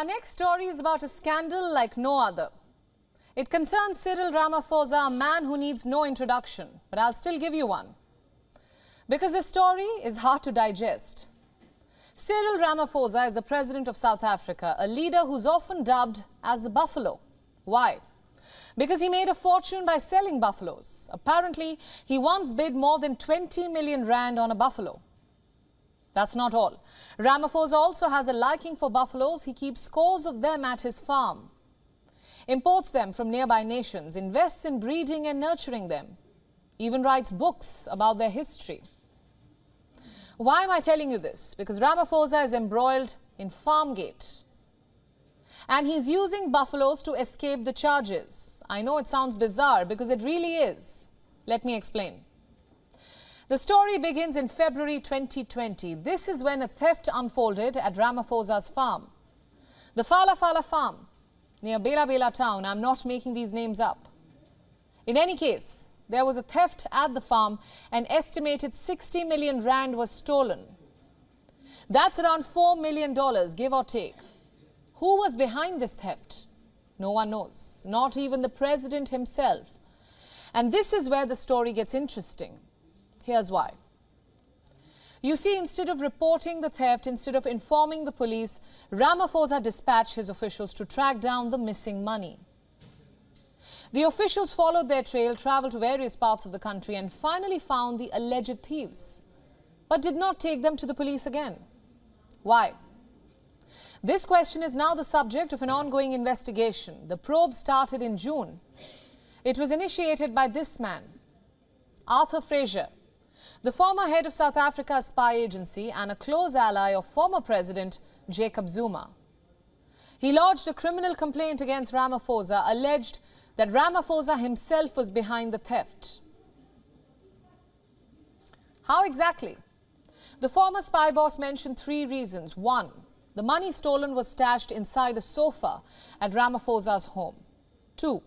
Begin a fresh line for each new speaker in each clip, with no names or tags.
Our next story is about a scandal like no other. It concerns Cyril Ramaphosa, a man who needs no introduction, but I'll still give you one. Because this story is hard to digest. Cyril Ramaphosa is the president of South Africa, a leader who's often dubbed as the buffalo. Why? Because he made a fortune by selling buffaloes. Apparently, he once bid more than 20 million rand on a buffalo. That's not all. Ramaphosa also has a liking for buffaloes. He keeps scores of them at his farm, imports them from nearby nations, invests in breeding and nurturing them, even writes books about their history. Why am I telling you this? Because Ramaphosa is embroiled in farmgate. And he's using buffaloes to escape the charges. I know it sounds bizarre because it really is. Let me explain. The story begins in February 2020. This is when a theft unfolded at Ramaphosa's farm. The Fala Fala farm near Bela Bela town. I'm not making these names up. In any case, there was a theft at the farm. An estimated 60 million rand was stolen. That's around $4 million, give or take. Who was behind this theft? No one knows, not even the president himself. And this is where the story gets interesting. Here's why. You see, instead of reporting the theft, instead of informing the police, Ramaphosa dispatched his officials to track down the missing money. The officials followed their trail, traveled to various parts of the country and finally found the alleged thieves, but did not take them to the police again. Why? This question is now the subject of an ongoing investigation. The probe started in June. It was initiated by this man, Arthur Fraser, the former head of South Africa's spy agency and a close ally of former President Jacob Zuma. He lodged a criminal complaint against Ramaphosa, alleged that Ramaphosa himself was behind the theft. How exactly? The former spy boss mentioned 3 reasons. 1. The money stolen was stashed inside a sofa at Ramaphosa's home. 2.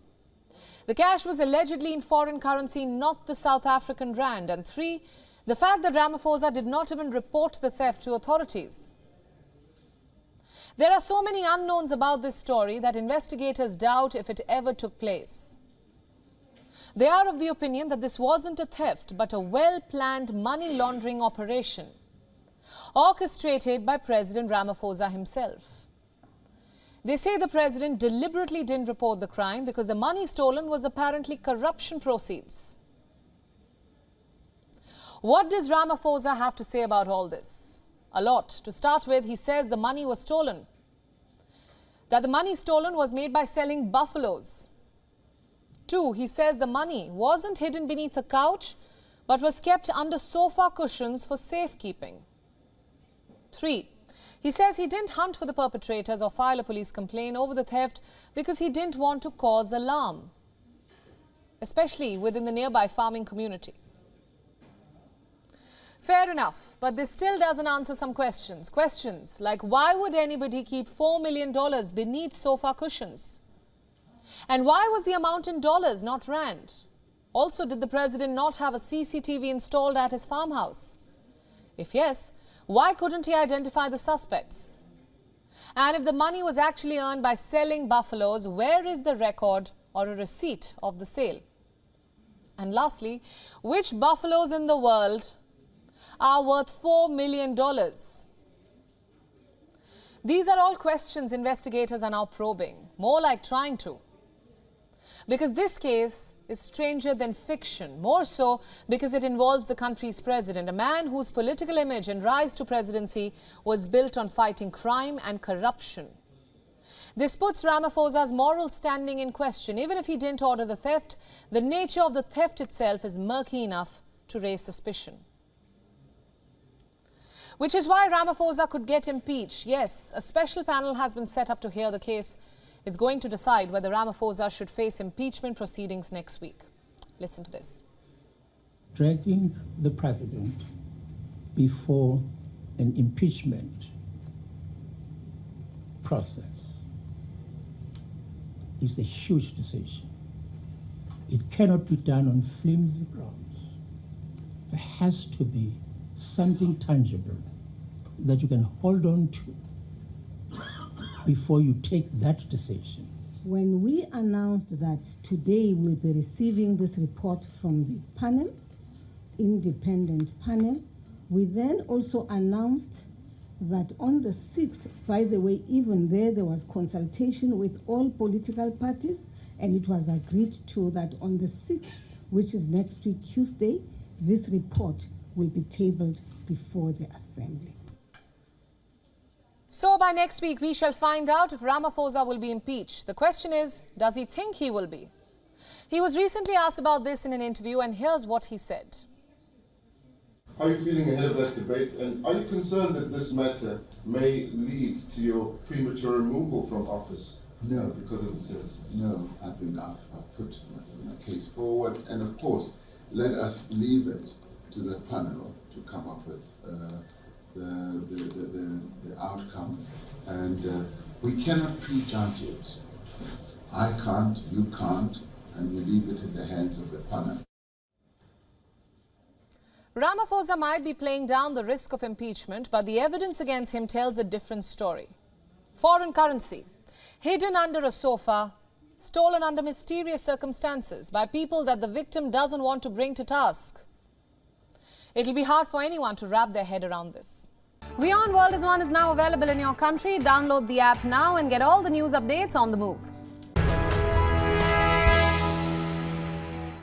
The cash was allegedly in foreign currency, not the South African rand. And 3. The fact that Ramaphosa did not even report the theft to authorities. There are so many unknowns about this story that investigators doubt if it ever took place. They are of the opinion that this wasn't a theft, but a well-planned money laundering operation, orchestrated by President Ramaphosa himself. They say the president deliberately didn't report the crime because the money stolen was apparently corruption proceeds. What does Ramaphosa have to say about all this? A lot. To start with, he says the money was stolen. That the money stolen was made by selling buffaloes. 2, he says the money wasn't hidden beneath a couch, but was kept under sofa cushions for safekeeping. 3, he says he didn't hunt for the perpetrators or file a police complaint over the theft because he didn't want to cause alarm, especially within the nearby farming community. Fair enough, but this still doesn't answer some questions. Questions like, why would anybody keep $4 million beneath sofa cushions? And why was the amount in dollars, not rand? Also, did the president not have a CCTV installed at his farmhouse? If yes, why couldn't he identify the suspects? And if the money was actually earned by selling buffaloes, where is the record or a receipt of the sale? And lastly, which buffaloes in the world are worth $4 million? These are all questions investigators are now probing, more like trying to. Because this case is stranger than fiction, more so because it involves the country's president, a man whose political image and rise to presidency was built on fighting crime and corruption. This puts Ramaphosa's moral standing in question. Even if he didn't order the theft, the nature of the theft itself is murky enough to raise suspicion. Which is why Ramaphosa could get impeached. Yes, a special panel has been set up to hear the case. It's going to decide whether Ramaphosa should face impeachment proceedings next week. Listen to this.
Dragging the president before an impeachment process is a huge decision. It cannot be done on flimsy grounds. There has to be something tangible that you can hold on to before you take that decision.
When we announced that today we'll be receiving this report from the panel, independent panel, we then also announced that on the 6th, by the way, even there was consultation with all political parties, and it was agreed to that on the 6th, which is next week, Tuesday, this report will be tabled before the Assembly.
So by next week, we shall find out if Ramaphosa will be impeached. The question is, does he think he will be? He was recently asked about this in an interview, and here's what he said.
How are you feeling ahead of that debate, and are you concerned that this matter may lead to your premature removal from office?
No.
Because of the citizens?
No, I think I've put my case forward, and of course, let us leave it to the panel to come up with the outcome, and we cannot prejudge it. I can't, you can't, and we leave it in the hands of the panel.
Ramaphosa might be playing down the risk of impeachment, but the evidence against him tells a different story. Foreign currency, hidden under a sofa, stolen under mysterious circumstances by people that the victim doesn't want to bring to task. It'll be hard for anyone to wrap their head around this. WION World is now available in your country. Download the app now and get all the news updates on the move.